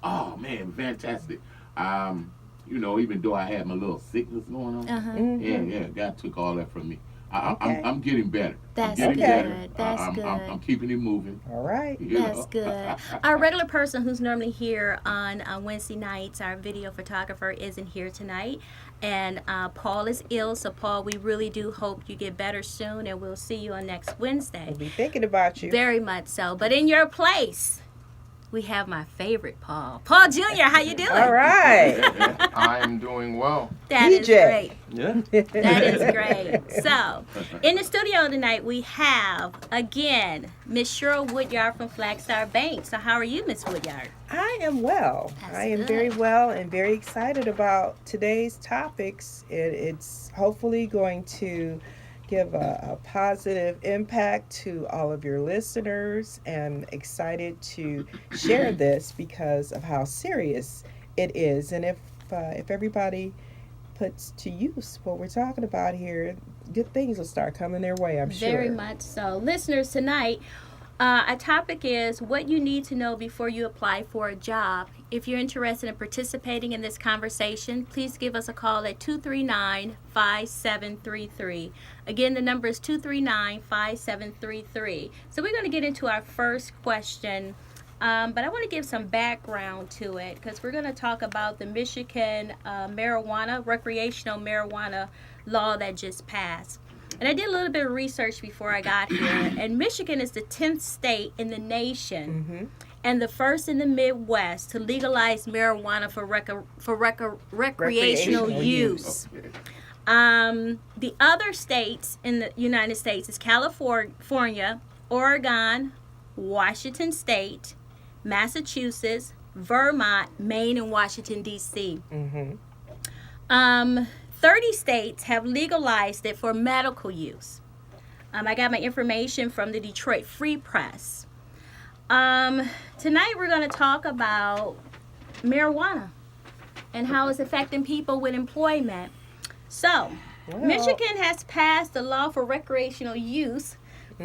Oh man, fantastic. Even though I had my little sickness going on, yeah, God took all that from me. Okay. I'm getting better. I'm That's getting Okay. better. good. That's I'm good. keeping it moving. All right. That's good. Our regular person who's normally here on Wednesday nights, our video photographer, isn't here tonight. And Paul is ill. So, Paul, we really do hope you get better soon. And we'll see you on next Wednesday. We'll be thinking about you. Very much so. But in your place, we have my favorite Paul. Paul Jr., how you doing? All right. I am doing well. That is DJ. great. Yeah. That is great. So, in the studio tonight, we have, again, Miss Cheryl Woodyard from Flagstar Bank. So, how are you, Miss Woodyard? I am well. That's I am good. very well and very excited about today's topics. It's hopefully going to give a positive impact to all of your listeners. And excited to share this because of how serious it is. And if everybody puts to use what we're talking about here, good things will start coming their way, I'm sure. Very much so. Listeners, tonight, our topic is what you need to know before you apply for a job. If you're interested in participating in this conversation, please give us a call at 239-5733. Again, the number is 239-5733. So we're going to get into our first question, but I want to give some background to it because we're going to talk about the Michigan recreational marijuana law that just passed. And I did a little bit of research before I got here. And Michigan is the 10th state in the nation and the first in the Midwest to legalize marijuana for recreational use. Okay. The other states in the United States is California, Oregon, Washington State, Massachusetts, Vermont, Maine, and Washington, D.C. 30 states have legalized it for medical use. I got my information from the Detroit Free Press. Tonight we're going to talk about marijuana and how it's affecting people with employment. So, Michigan has passed a law for recreational use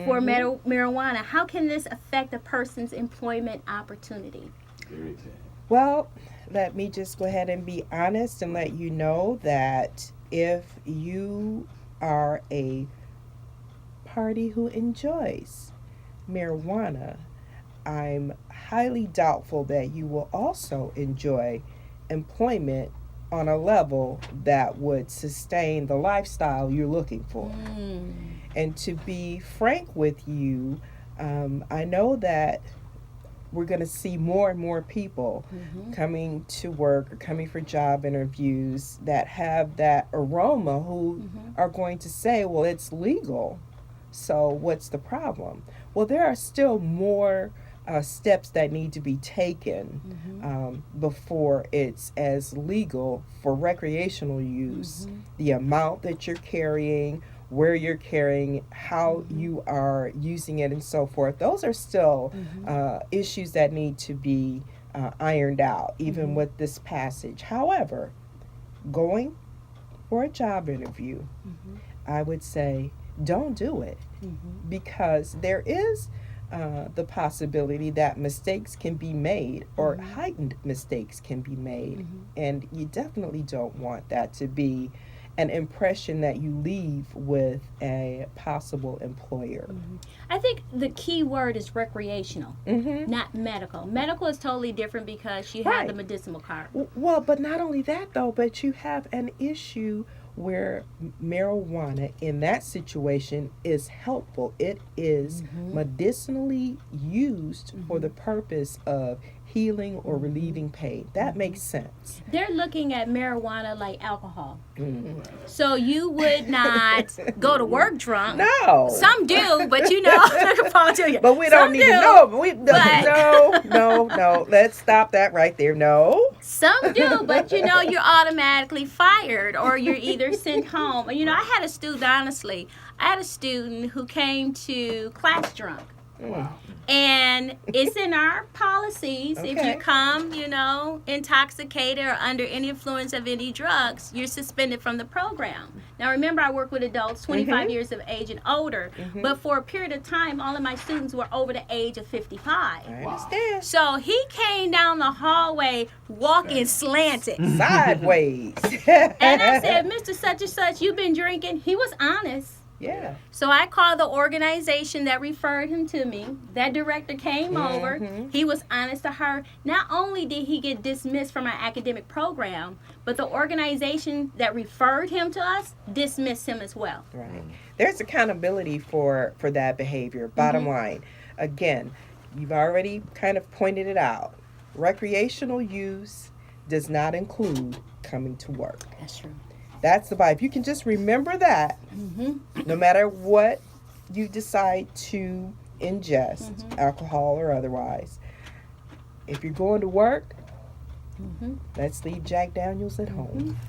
for marijuana. How can this affect a person's employment opportunity? Very sad. Well, let me just go ahead and be honest and let you know that if you are a party who enjoys marijuana, I'm highly doubtful that you will also enjoy employment on a level that would sustain the lifestyle you're looking for. And to be frank with you, I know that we're going to see more and more people coming to work or coming for job interviews that have that aroma who are going to say, well, it's legal, so what's the problem? Well, there are still more steps that need to be taken before it's as legal for recreational use. The amount that you're carrying, where you're carrying, how you are using it, and so forth. Those are still issues that need to be ironed out, even with this passage. However, going for a job interview, I would say don't do it because there is the possibility that mistakes can be made or heightened mistakes can be made. And you definitely don't want that to be an impression that you leave with a possible employer. I think the key word is recreational, not medical. Medical is totally different because you have the medicinal card. Well, but not only that though, but you have an issue where marijuana in that situation is helpful. It is medicinally used for the purpose of healing or relieving pain. That makes sense. They're looking at marijuana like alcohol. So you would not go to work drunk. No. Some do, but you know, Paul Jr. But we don't Some need do, to know. but- No. Let's stop that right there. No. Some do, but you know, you're automatically fired or you're either sent home. You know, I had a student who came to class drunk. Wow. And it's in our policies. If Okay. you come, intoxicated or under any influence of any drugs, you're suspended from the program. Now, remember, I work with adults 25 years of age and older, but for a period of time, all of my students were over the age of 55. I understand. So he came down the hallway walking slanted. Sideways. And I said, Mr. Such and Such, you've been drinking? He was honest. Yeah. So I called the organization that referred him to me. That director came over. He was honest to her. Not only did he get dismissed from our academic program, but the organization that referred him to us dismissed him as well. Right. There's accountability for that behavior. Bottom line. Again, you've already kind of pointed it out. Recreational use does not include coming to work. That's true. That's the vibe. You can just remember that no matter what you decide to ingest, alcohol or otherwise. If you're going to work, let's leave Jack Daniels at home.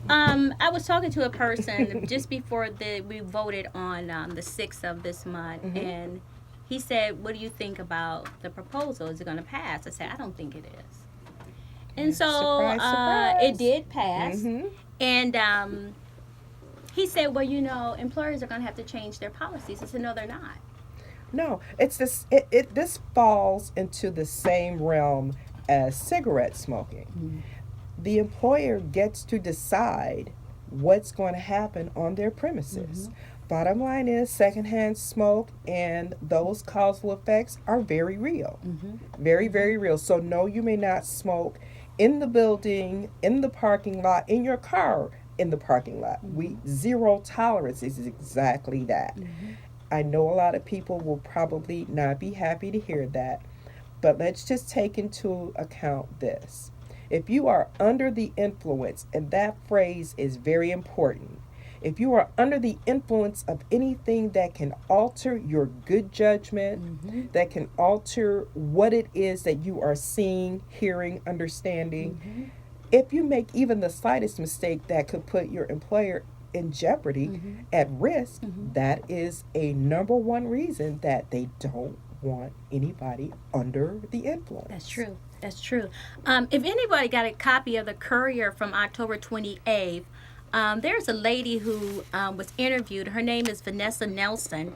I was talking to a person just before we voted on the 6th of this month, and he said, what do you think about the proposal? Is it going to pass? I said, I don't think it is. And so Surprise, surprise. it did pass. And he said, well, employers are going to have to change their policies. I said, no, they're not. No, it's this. This falls into the same realm as cigarette smoking. The employer gets to decide what's going to happen on their premises. Bottom line is, secondhand smoke and those causal effects are very real. Very, very real. So no, you may not smoke in the building, in the parking lot, in your car, in the parking lot. Zero tolerance is exactly that. I know a lot of people will probably not be happy to hear that, but let's just take into account this. If you are under the influence, and that phrase is very important, if you are under the influence of anything that can alter your good judgment, that can alter what it is that you are seeing, hearing, understanding, if you make even the slightest mistake that could put your employer in jeopardy, at risk, that is a number one reason that they don't want anybody under the influence. That's true. That's true. If anybody got a copy of the Courier from October 28th, there's a lady who was interviewed. Her name is Vanessa Nelson.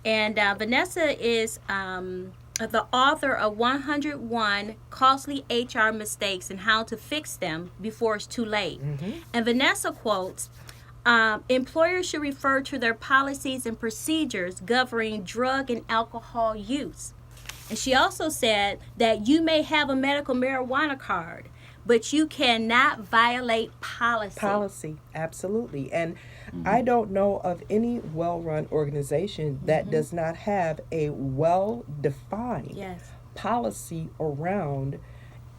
And Vanessa is the author of 101 Costly HR Mistakes and How to Fix Them Before It's Too Late. And Vanessa quotes, employers should refer to their policies and procedures governing drug and alcohol use. And she also said that you may have a medical marijuana card, but you cannot violate policy. Policy, absolutely. And I don't know of any well-run organization that does not have a well-defined policy around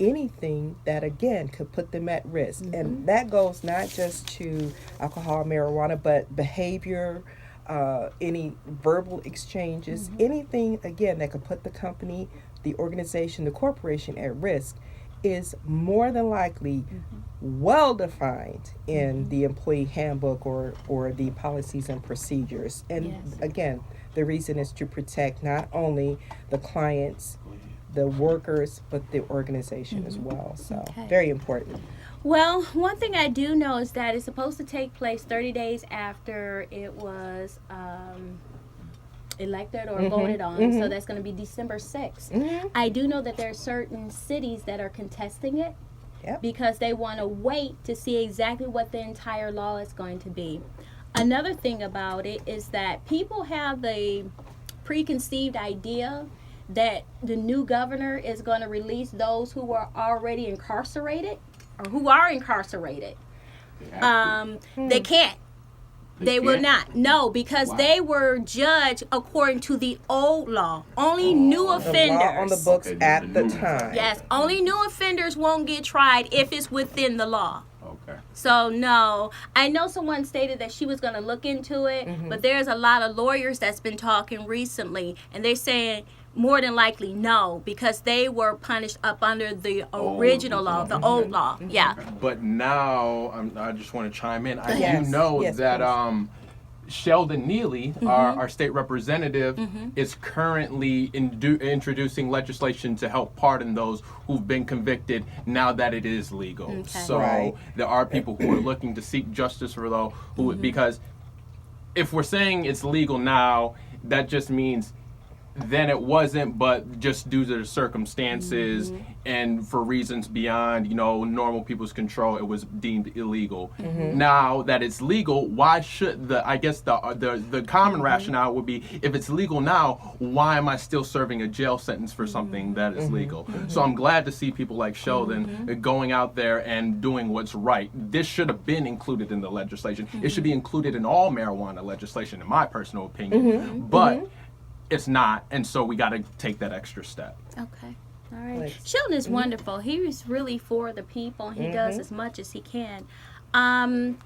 anything that, again, could put them at risk. And that goes not just to alcohol, marijuana, but behavior, any verbal exchanges, anything, again, that could put the company, the organization, the corporation at risk is more than likely well defined in the employee handbook or the policies and procedures. And again, the reason is to protect not only the clients, the workers, but the organization as well. So very important. Well, one thing I do know is that it's supposed to take place 30 days after it was elected or voted on. So that's going to be December 6th. I do know that there are certain cities that are contesting it because they want to wait to see exactly what the entire law is going to be. Another thing about it is that people have the preconceived idea that the new governor is going to release those who are already incarcerated or who are incarcerated. They can't. They will not. No, because they were judged according to the old law. Only new offenders. The law on the books at the time. Yes, only new offenders won't get tried if it's within the law. Okay. So, no. I know someone stated that she was going to look into it, but there's a lot of lawyers that's been talking recently, and they're saying more than likely no, because they were punished up under the original law, the old law. Yeah. But now, I just want to chime in. I Yes, do know yes, that Sheldon Neely, our state representative, is currently introducing legislation to help pardon those who've been convicted now that it is legal. Okay. So there are people who are looking to seek justice for those who, because if we're saying it's legal now, that just means then it wasn't, but just due to the circumstances and for reasons beyond, normal people's control, it was deemed illegal. Now that it's legal, why should the common rationale would be, if it's legal now, why am I still serving a jail sentence for something that is legal? So I'm glad to see people like Sheldon going out there and doing what's right. This should have been included in the legislation. It should be included in all marijuana legislation, in my personal opinion. But it's not, and so we got to take that extra step. Okay. All right. Sheldon is wonderful. He is really for the people. He does as much as he can. I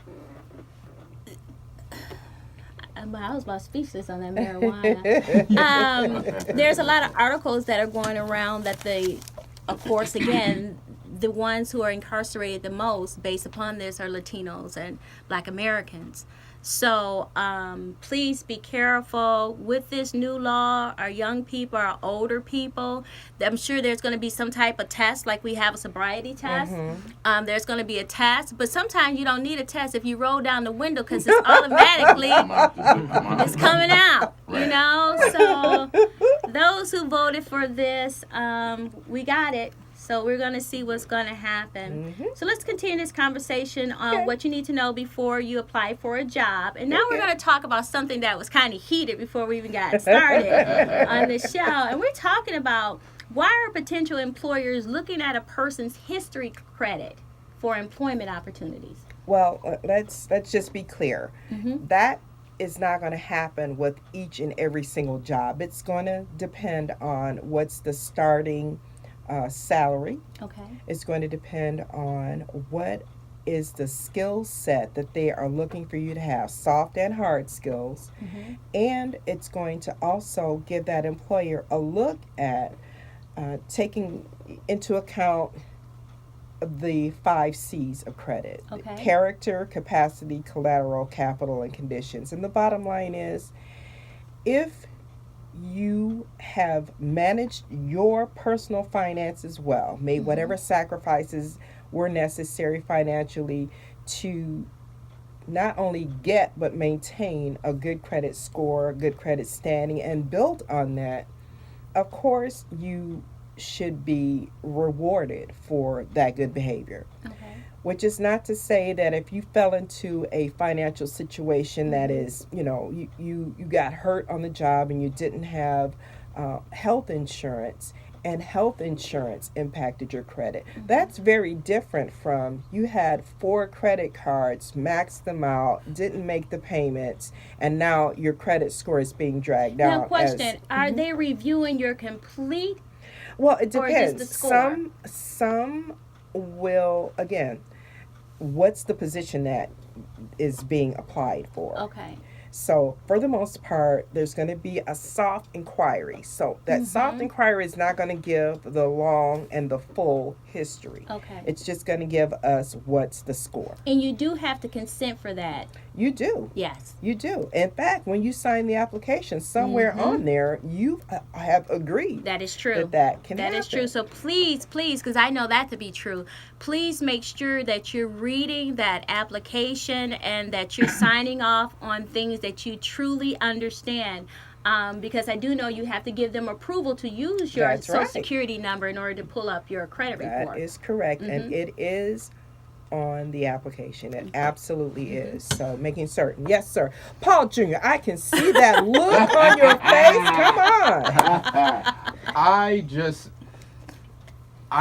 was about speechless on that marijuana. There's a lot of articles that are going around that of course, again, the ones who are incarcerated the most based upon this are Latinos and Black Americans. So please be careful with this new law. Our young people, our older people, I'm sure there's going to be some type of test, like we have a sobriety test. There's going to be a test, but sometimes you don't need a test if you roll down the window, because it's automatically it's coming out, So those who voted for this, we got it. So we're going to see what's going to happen. So let's continue this conversation on what you need to know before you apply for a job. And now we're going to talk about something that was kind of heated before we even got started on the show. And we're talking about, why are potential employers looking at a person's history credit for employment opportunities? Well, let's just be clear. That is not going to happen with each and every single job. It's going to depend on what's the starting salary. Okay. It's going to depend on what is the skill set that they are looking for you to have, soft and hard skills. And it's going to also give that employer a look at taking into account the 5 C's of credit. Okay. Character, capacity, collateral, capital, and conditions. And the bottom line is, if you have managed your personal finances well, made whatever sacrifices were necessary financially to not only get but maintain a good credit score, good credit standing, and build on that, of course you should be rewarded for that good behavior. Okay. Which is not to say that if you fell into a financial situation that is, you got hurt on the job and you didn't have health insurance, and health insurance impacted your credit. That's very different from, you had 4 credit cards, maxed them out, didn't make the payments, and now your credit score is being dragged down. Now, question, are they reviewing your complete? Well, it or depends. just the score? Some will, again, what's the position that is being applied for? Okay. So for the most part, there's going to be a soft inquiry. So that soft inquiry is not going to give the long and the full history. Okay. It's just going to give us what's the score. And you do have to consent for that. You do. Yes. You do. In fact, when you sign the application, somewhere on there, you have agreed. That is true. That can happen. That is true. So please, because I know that to be true, please make sure that you're reading that application and that you're signing off on things that you truly understand. Because I do know you have to give them approval to use your Social Security number in order to pull up your credit report. That is correct. And it is on the application. It absolutely is. So making certain. Yes, sir. Paul Jr., I can see that look on your face. Come on. I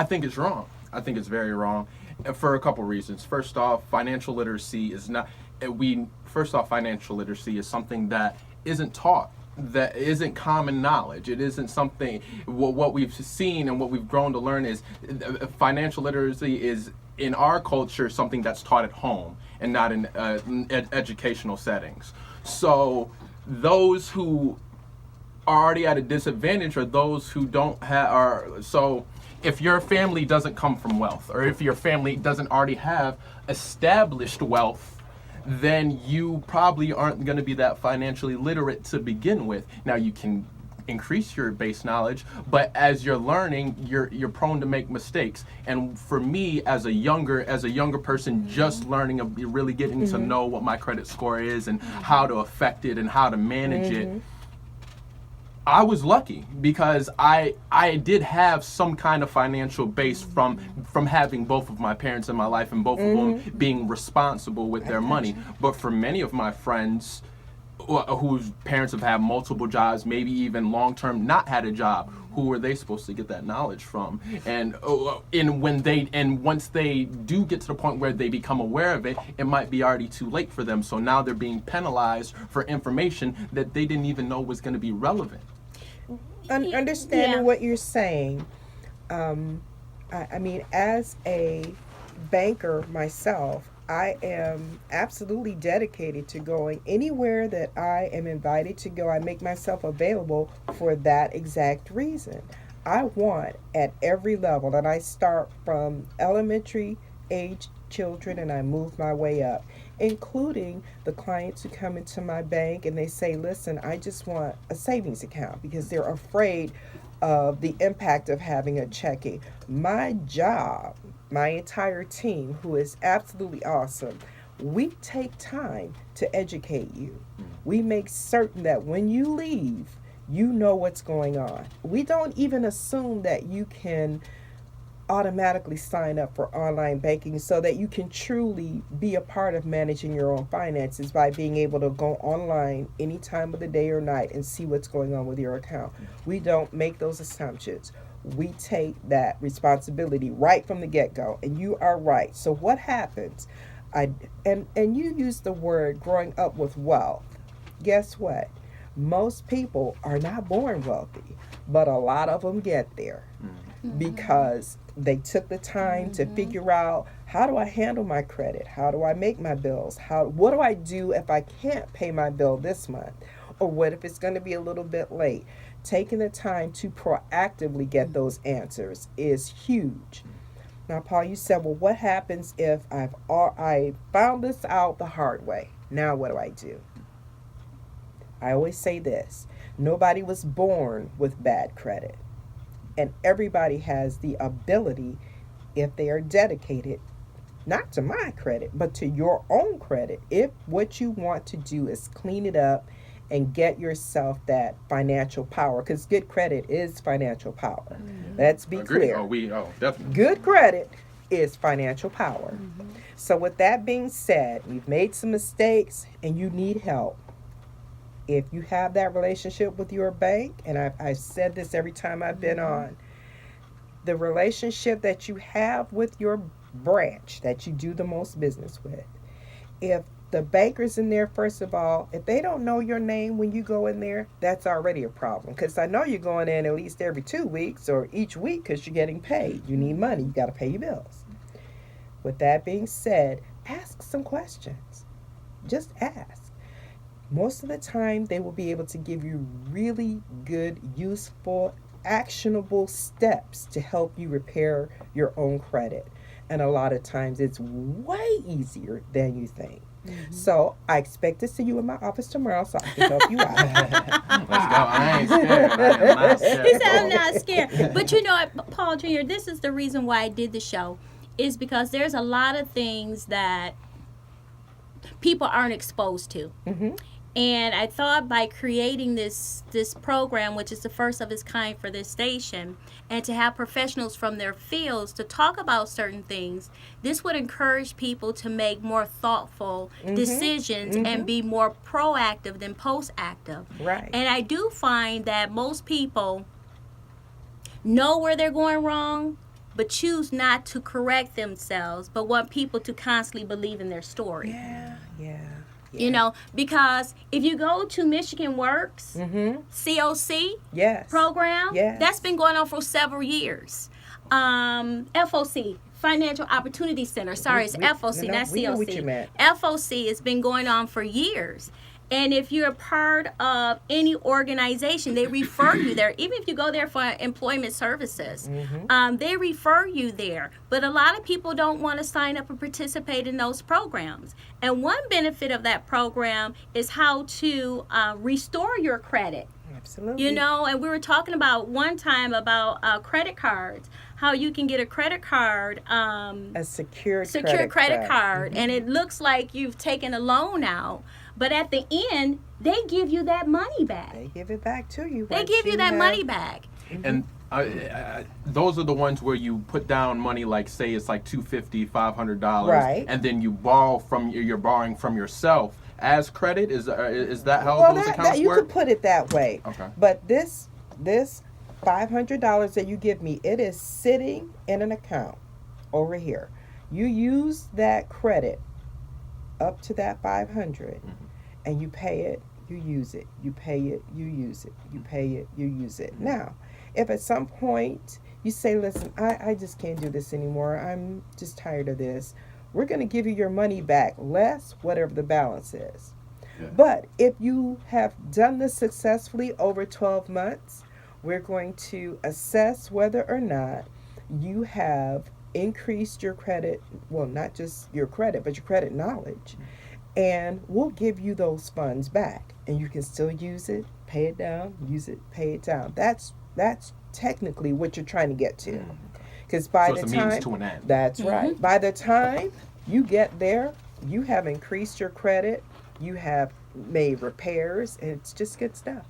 think it's wrong. I think it's very wrong for a couple reasons. First off, financial literacy is something that isn't taught, that isn't common knowledge. It isn't something, what we've seen and what we've grown to learn is financial literacy is, in our culture, something that's taught at home and not in educational settings. So those who are already at a disadvantage are those who don't have, so if your family doesn't come from wealth, or if your family doesn't already have established wealth, then you probably aren't going to be that financially literate to begin with. Now you can increase your base knowledge, but as you're learning, you're prone to make mistakes. And for me, as a younger person, just learning, really getting to know what my credit score is and how to affect it and how to manage it, I was lucky because I did have some kind of financial base from having both of my parents in my life and both of them being responsible with their money. But for many of my friends whose parents have had multiple jobs, maybe even long-term not had a job, who are they supposed to get that knowledge from? And once they do get to the point where they become aware of it, it might be already too late for them. So now they're being penalized for information that they didn't even know was going to be relevant. Understanding what you're saying, I mean, as a banker myself, I am absolutely dedicated to going anywhere that I am invited to go. I make myself available for that exact reason. I want at every level, and I start from elementary age children and I move my way up, including the clients who come into my bank and they say, listen, I just want a savings account because they're afraid of the impact of having a checking. My job, my entire team, who is absolutely awesome, we take time to educate you. We make certain that when you leave, you know what's going on. We don't even assume that you can automatically sign up for online banking so that you can truly be a part of managing your own finances by being able to go online any time of the day or night and see what's going on with your account. We don't make those assumptions. We take that responsibility right from the get-go, and you are right. So what happens? And you use the word growing up with wealth. Guess what? Most people are not born wealthy, but a lot of them get there because they took the time to figure out, how do I handle my credit? How do I make my bills? What do I do if I can't pay my bill this month? Or what if it's going to be a little bit late? Taking the time to proactively get those answers is huge. Now, Paul, you said, well, what happens if I found this out the hard way? Now what do I do? I always say this: nobody was born with bad credit. And everybody has the ability, if they are dedicated, not to my credit, but to your own credit, if what you want to do is clean it up and get yourself that financial power, because good credit is financial power. Let's be clear. Definitely. Good credit is financial power. So with that being said, you've made some mistakes and you need help. If you have that relationship with your bank, and I've said this every time I've been on, the relationship that you have with your branch that you do the most business with, if the bankers in there, first of all, if they don't know your name when you go in there, that's already a problem. Because I know you're going in at least every 2 weeks or each week because you're getting paid. You need money. You got to pay your bills. With that being said, ask some questions. Just ask. Most of the time, they will be able to give you really good, useful, actionable steps to help you repair your own credit. And a lot of times, it's way easier than you think. So I expect to see you in my office tomorrow so I can help you out. Let's go. I ain't scared. I am not scared. He said, I'm not scared. But you know, Paul Jr., this is the reason why I did the show, is because there's a lot of things that people aren't exposed to. And I thought by creating this program, which is the first of its kind for this station, and to have professionals from their fields to talk about certain things, this would encourage people to make more thoughtful decisions and be more proactive than post-active. Right. And I do find that most people know where they're going wrong, but choose not to correct themselves, but want people to constantly believe in their story. Yeah. You know, because if you go to Michigan Works, COC program, that's been going on for several years. FOC, Financial Opportunity Center. Sorry, it's FOC, not COC. We know what you meant. FOC has been going on for years. And if you're a part of any organization, they refer you there. Even if you go there for employment services, they refer you there. But a lot of people don't want to sign up and participate in those programs. And one benefit of that program is how to restore your credit. Absolutely. You know, and we were talking about one time about credit cards, how you can get a credit card, a secure credit card, and it looks like you've taken a loan out, but at the end, they give you that money back. They give it back to you. They give you that money back. And those are the ones where you put down money, like say it's like $250, $500, right, and then you borrow you're borrowing from yourself as credit. Is that how those accounts you work? could put it that way. Okay. But this $500 that you give me, it is sitting in an account over here. You use that credit up to that 500, and you pay it, you use it, you pay it, you use it, you pay it, you use it. Now, if at some point you say, listen, I just can't do this anymore, I'm just tired of this, we're going to give you your money back, less whatever the balance is. Yeah. But if you have done this successfully over 12 months, we're going to assess whether or not you have increased your credit, well, not just your credit, but your credit knowledge. And we'll give you those funds back. And you can still use it, pay it down, use it, pay it down. That's technically what you're trying to get to. Because by the time, means to an end. That's right. By the time you get there, you have increased your credit, you have made repairs, and it's just good stuff.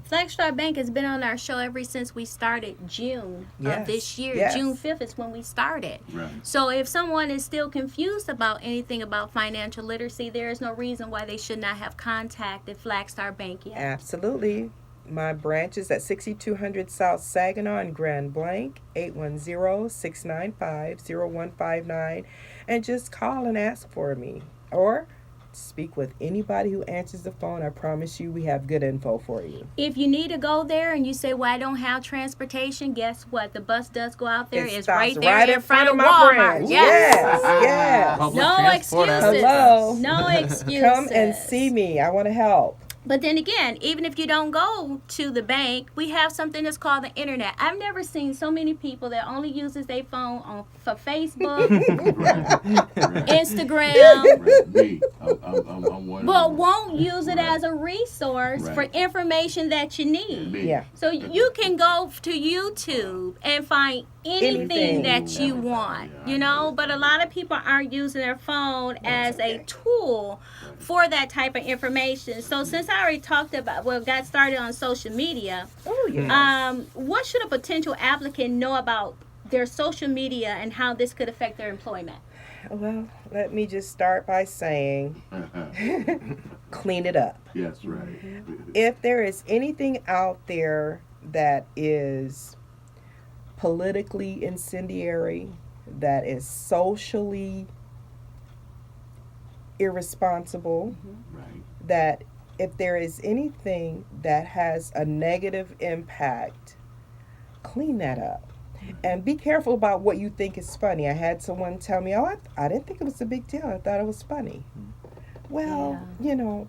Flagstar Bank has been on our show ever since we started June of this year. Yes. June 5th is when we started. Right. So if someone is still confused about anything about financial literacy, there is no reason why they should not have contacted Flagstar Bank yet. Absolutely. My branch is at 6200 South Saginaw in Grand Blanc, 810-695-0159. And just call and ask for me. Or speak with anybody who answers the phone. I promise you we have good info for you. If you need to go there and you say, well, I don't have transportation, guess what? The bus does go out there. It's right there right in front of my Walmart. branch. Yes. Public No transport. excuses. Hello. No excuses. Come and see me. I want to help. But then again, even if you don't go to the bank, we have something that's called the internet. I've never seen so many people that only uses their phone for Facebook, Instagram, Me. I'm one but of them. won't use it as a resource for information that you need. Me. Yeah. So you can go to YouTube and find anything that you want, you know, but a lot of people aren't using their phone as a tool for that type of information. So since I already talked about, got started on social media, what should a potential applicant know about their social media and how this could affect their employment? Well, let me just start by saying, clean it up. Yes, right. If there is anything out there that is politically incendiary, that is socially irresponsible, Right. that if there is anything that has a negative impact, clean that up. And be careful about what you think is funny. I had someone tell me, I didn't think it was a big deal. I thought it was funny. Well, you know,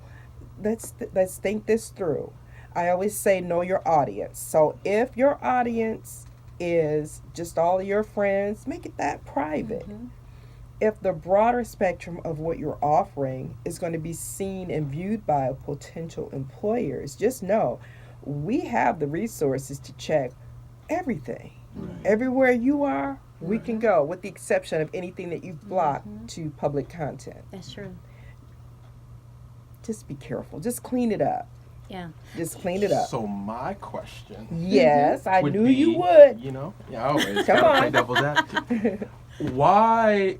let's think this through. I always say know your audience. So if your audience is just all of your friends, make it that private. If the broader spectrum of what you're offering is going to be seen and viewed by potential employers, just know we have the resources to check everything. Right. Everywhere you are, we can go, with the exception of anything that you've blocked to public content. That's true. Just be careful. Just clean it up. Yeah. Just clean it up. So my question. Yes, I would knew be, you would. You know, I always Come gotta on. play devil's advocate. Why?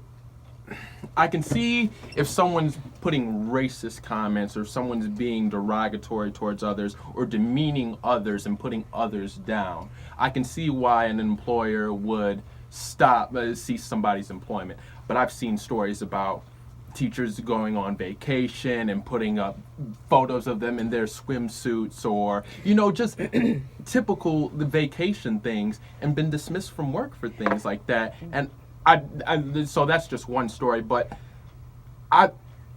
I can see if someone's putting racist comments or someone's being derogatory towards others or demeaning others and putting others down. I can see why an employer would cease somebody's employment. But I've seen stories about teachers going on vacation and putting up photos of them in their swimsuits or, you know, just typical vacation things and been dismissed from work for things like that. And so that's just one story. But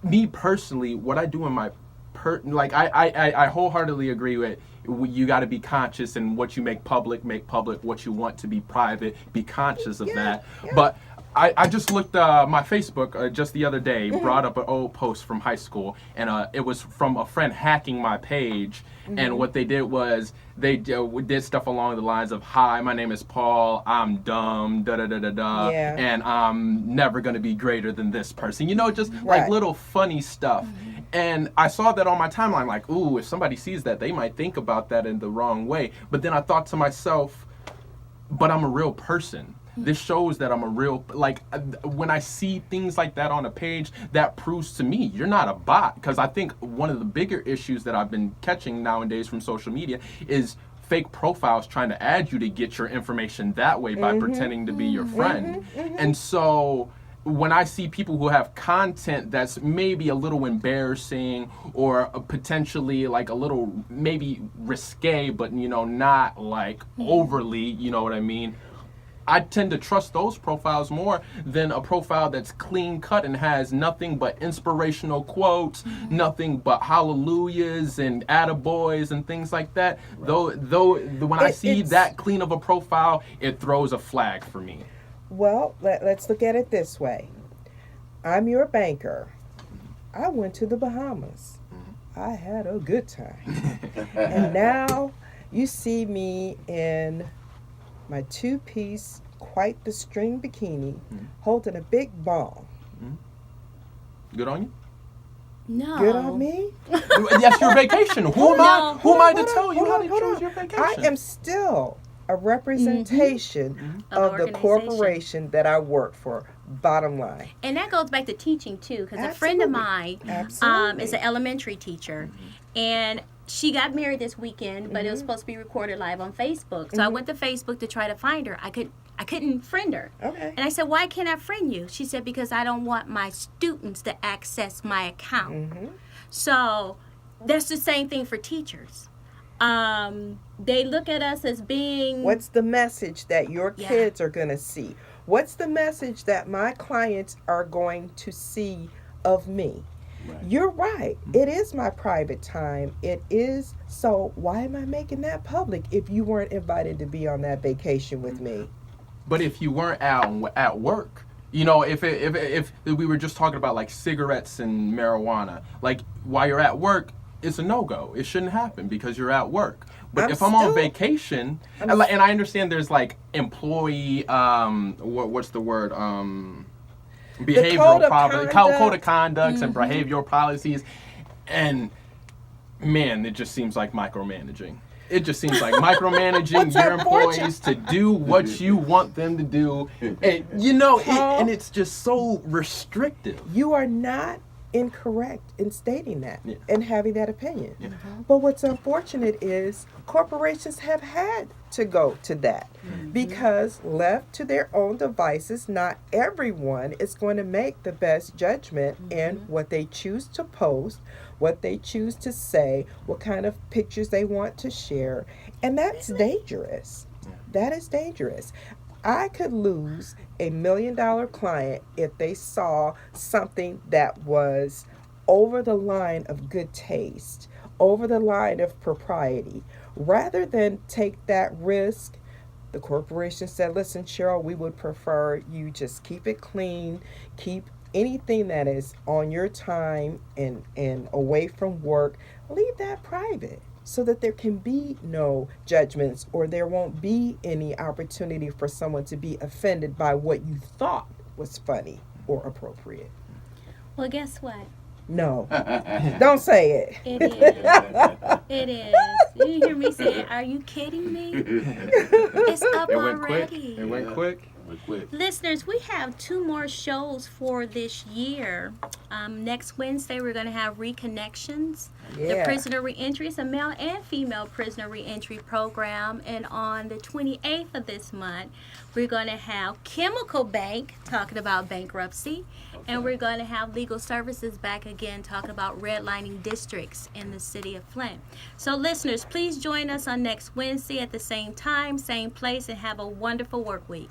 me personally, what I do in my I wholeheartedly agree with you. Got to be conscious in what you make public. What you want to be private, be conscious of that. Yeah. But I just looked my Facebook just the other day, brought up an old post from high school, and it was from a friend hacking my page. And what they did was they did stuff along the lines of, "Hi, my name is Paul. I'm dumb, da da da da da, Yeah. and I'm never gonna be greater than this person." Just like Right. little funny stuff. And I saw that on my timeline, like, ooh, if somebody sees that, they might think about that in the wrong way. But then I thought to myself, but I'm a real person. This shows that I'm a real, when I see things like that on a page, that proves to me you're not a bot. Because I think one of the bigger issues that I've been catching nowadays from social media is fake profiles trying to add you to get your information that way by pretending to be your friend. And so when I see people who have content that's maybe a little embarrassing or potentially like a little maybe risque, but not like overly, you know what I mean? I tend to trust those profiles more than a profile that's clean cut and has nothing but inspirational quotes, nothing but hallelujahs and attaboys and things like that. Right. Though when I see that clean of a profile, it throws a flag for me. Well, let's look at it this way. I'm your banker. I went to the Bahamas. I had a good time. And now you see me in my two-piece, quite the string bikini, holding a big ball. Good on you? No. Good on me? That's your vacation. Who am I to tell you how to choose your vacation? I am still a representation of the corporation that I work for. Bottom line. And that goes back to teaching too, because a friend of mine is an elementary teacher, and she got married this weekend, but it was supposed to be recorded live on Facebook. So I went to Facebook to try to find her. I couldn't friend her. Okay. And I said, "Why can't I friend you?" She said, "Because I don't want my students to access my account." So that's the same thing for teachers. They look at us as being... What's the message that your kids are going to see? What's the message that my clients are going to see of me? Right. You're right. It is my private time. It is. So why am I making that public if you weren't invited to be on that vacation with me? But if you weren't out at work, if we were just talking about like cigarettes and marijuana, like while you're at work, it's a no-go. It shouldn't happen because you're at work. But if I'm on vacation, and I understand there's like employee, what's the word? Behavioral code of conducts and behavioral policies, and man, it just seems like micromanaging. It just seems like micromanaging your employees to do what you want them to do, and and it's just so restrictive. You are not incorrect in stating that and having that opinion. But what's unfortunate is corporations have had to go to that because left to their own devices, not everyone is going to make the best judgment in what they choose to post, what they choose to say, what kind of pictures they want to share, and that's dangerous. That is dangerous. I could lose $1 million client if they saw something that was over the line of good taste, over the line of propriety. Rather than take that risk, the corporation said, "Listen, Cheryl, we would prefer you just keep it clean, keep anything that is on your time and away from work, leave that private." So that there can be no judgments or there won't be any opportunity for someone to be offended by what you thought was funny or appropriate. Well, guess what? No. Don't say it. It is. It is. You hear me say, "Are you kidding me?" It's up already. It went quick. Listeners, we have 2 more shows for this year. Next Wednesday, we're going to have Reconnections. The prisoner reentry is a male and female prisoner reentry program. And on the 28th of this month, we're going to have Chemical Bank talking about bankruptcy. And we're going to have Legal Services back again talking about redlining districts in the city of Flint. So listeners, please join us on next Wednesday at the same time, same place, and have a wonderful work week.